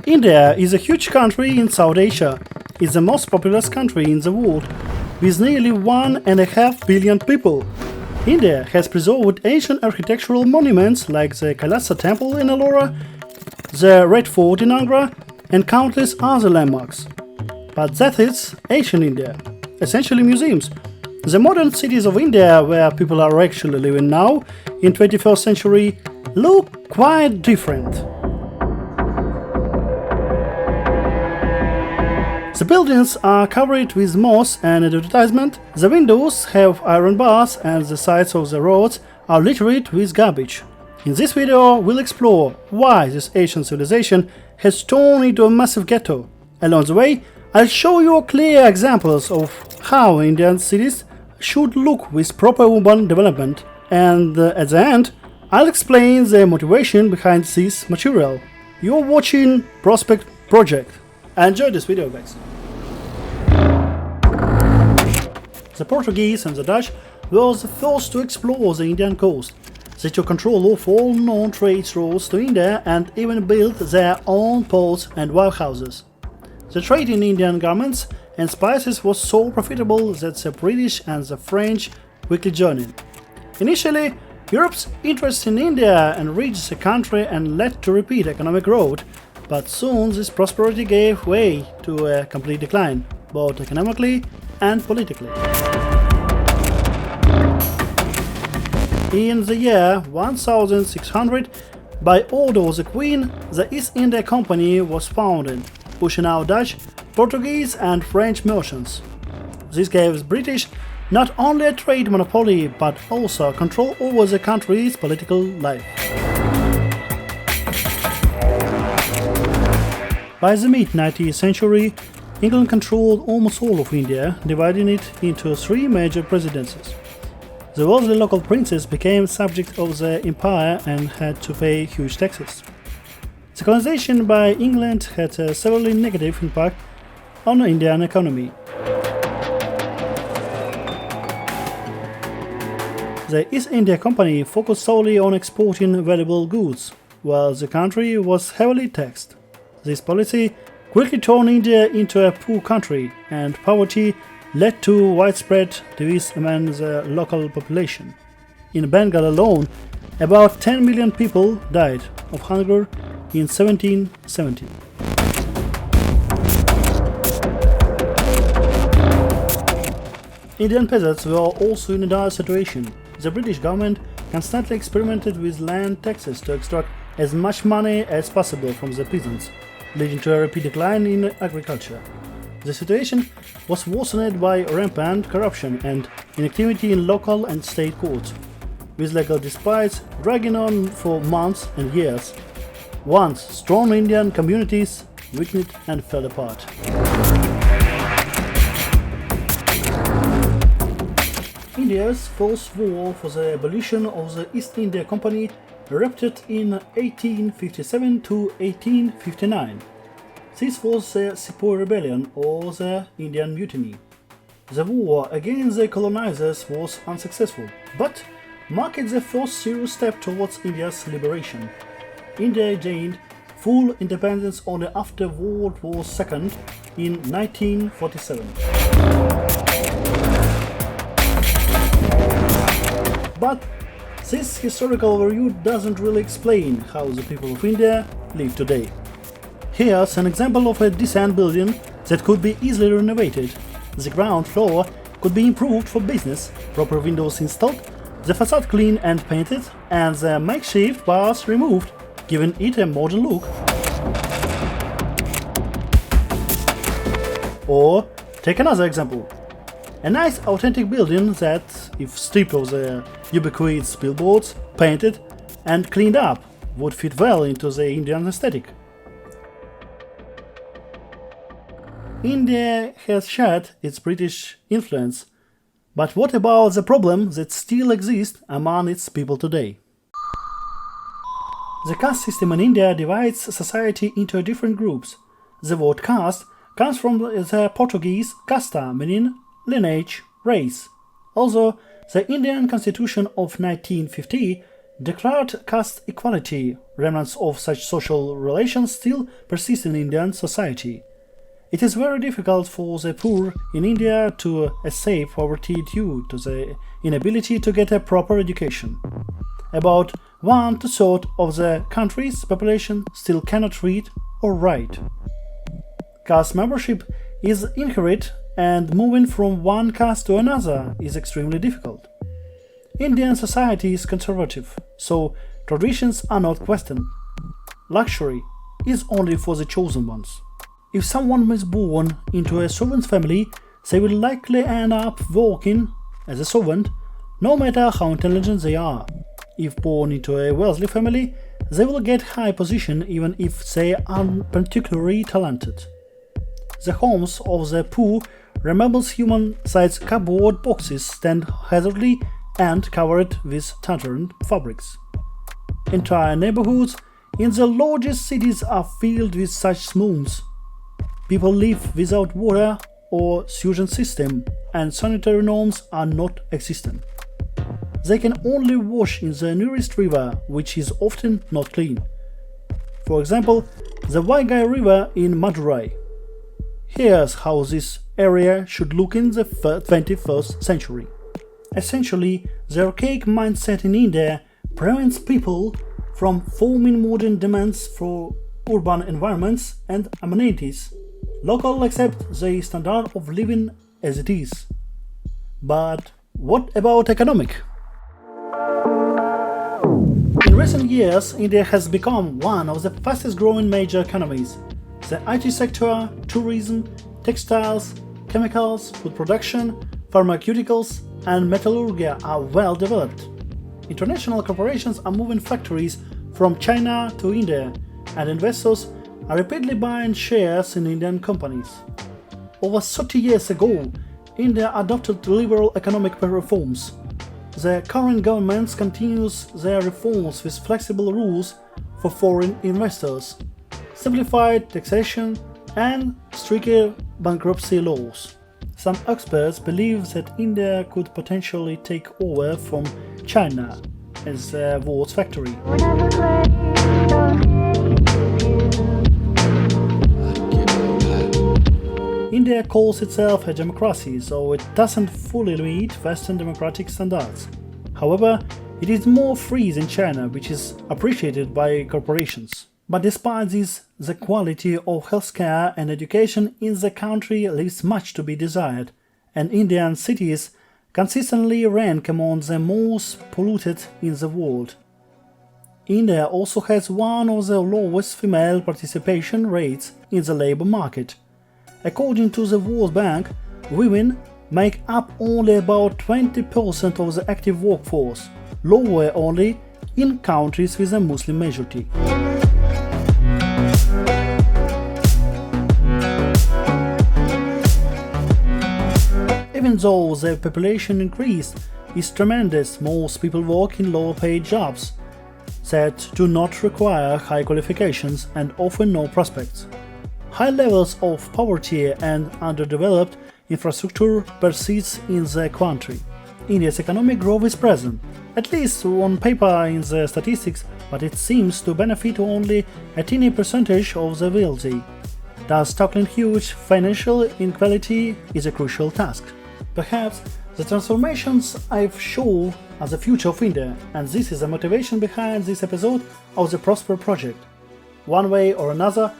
India is a huge country in South Asia. It's the most populous country in the world, with nearly 1.5 billion people. India has preserved ancient architectural monuments like the Kailasa Temple in Ellora, the Red Fort in Agra, and countless other landmarks. But that is ancient India, essentially museums. The modern cities of India, where people are actually living now, in 21st century, look quite different. The buildings are covered with moss and advertisement, the windows have iron bars, and the sides of the roads are littered with garbage. In this video, we'll explore why this ancient civilization has turned into a massive ghetto. Along the way, I'll show you clear examples of how Indian cities should look with proper urban development, and at the end, I'll explain the motivation behind this material. You're watching Prospect Project. Enjoy this video, guys. The Portuguese and the Dutch were the first to explore the Indian coast. They took control of all known trade routes to India and even built their own ports and warehouses. The trade in Indian garments and spices was so profitable that the British and the French quickly joined. Initially, Europe's interest in India enriched the country and led to rapid economic growth, but soon this prosperity gave way to a complete decline, both economically and politically. In the year 1600, by order of the Queen, the East India Company was founded, pushing out Dutch, Portuguese and French merchants. This gave the British not only a trade monopoly but also control over the country's political life. By the mid-19th century, England controlled almost all of India, dividing it into three major presidencies. The wealthy local princes became subjects of the empire and had to pay huge taxes. The colonization by England had a severely negative impact on the Indian economy. The East India Company focused solely on exporting valuable goods, while the country was heavily taxed. This policy quickly turned India into a poor country, and poverty led to widespread disease among the local population. In Bengal alone, about 10 million people died of hunger in 1770. Indian peasants were also in a dire situation. The British government constantly experimented with land taxes to extract as much money as possible from the peasants, leading to a rapid decline in agriculture. The situation was worsened by rampant corruption and inactivity in local and state courts, with legal disputes dragging on for months and years. Once strong Indian communities weakened and fell apart. India's first war for the abolition of the East India Company erupted in 1857 to 1859. This was the Sepoy Rebellion or the Indian Mutiny. The war against the colonizers was unsuccessful, but marked the first serious step towards India's liberation. India gained full independence only after World War II in 1947. But this historical overview doesn't really explain how the people of India live today. Here's an example of a decent building that could be easily renovated. The ground floor could be improved for business, proper windows installed, the facade cleaned and painted, and the makeshift bars removed, giving it a modern look. Or take another example. A nice authentic building that, if stripped of the ubiquitous billboards, painted and cleaned up, would fit well into the Indian aesthetic. India has shed its British influence, but what about the problem that still exists among its people today? The caste system in India divides society into different groups. The word caste comes from the Portuguese casta, meaning lineage, race. Also, the Indian Constitution of 1950 Declared caste equality, remnants of such social relations still persist in Indian society. It is very difficult for the poor in India to escape poverty due to the inability to get a proper education. About 1/3 of the country's population still cannot read or write. Caste membership is inherent, and moving from one caste to another is extremely difficult. Indian society is conservative, so traditions are not questioned. Luxury is only for the chosen ones. If someone is born into a servant family, they will likely end up working as a servant, no matter how intelligent they are. If born into a wealthy family, they will get high position even if they aren't particularly talented. The homes of the poor resembles human-sized cardboard boxes stand hazardly and covered with tattered fabrics. Entire neighborhoods in the largest cities are filled with such slums. People live without water or sewage system, and sanitary norms are not existent. They can only wash in the nearest river, which is often not clean. For example, the Vaigai River in Madurai. Here's how this area should look in the 21st century. Essentially, the archaic mindset in India prevents people from forming modern demands for urban environments and amenities. Locals accept the standard of living as it is. But what about economic? In recent years, India has become one of the fastest growing major economies. The IT sector, tourism, textiles, chemicals, food production, pharmaceuticals, and metallurgy are well developed. International corporations are moving factories from China to India, and investors are rapidly buying shares in Indian companies. Over 30 years ago, India adopted liberal economic reforms. The current government continues their reforms with flexible rules for foreign investors, simplified taxation, and stricter bankruptcy laws. Some experts believe that India could potentially take over from China as a world's factory. India calls itself a democracy, so it doesn't fully meet Western democratic standards. However, it is more free than China, which is appreciated by corporations. But despite this, the quality of healthcare and education in the country leaves much to be desired, and Indian cities consistently rank among the most polluted in the world. India also has one of the lowest female participation rates in the labor market. According to the World Bank, women make up only about 20% of the active workforce, lower only in countries with a Muslim majority. Even though the population increase is tremendous, most people work in lower-paid jobs that do not require high qualifications and offer no prospects. High levels of poverty and underdeveloped infrastructure persist in the country. India's economic growth is present, at least on paper in the statistics, but it seems to benefit only a tiny percentage of the wealthy. Thus, tackling huge financial inequality is a crucial task. Perhaps the transformations I've shown are the future of India, and this is the motivation behind this episode of the Prosper Project. One way or another,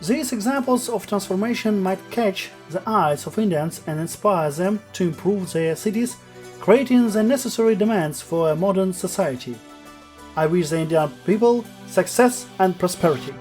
these examples of transformation might catch the eyes of Indians and inspire them to improve their cities, creating the necessary demands for a modern society. I wish the Indian people success and prosperity.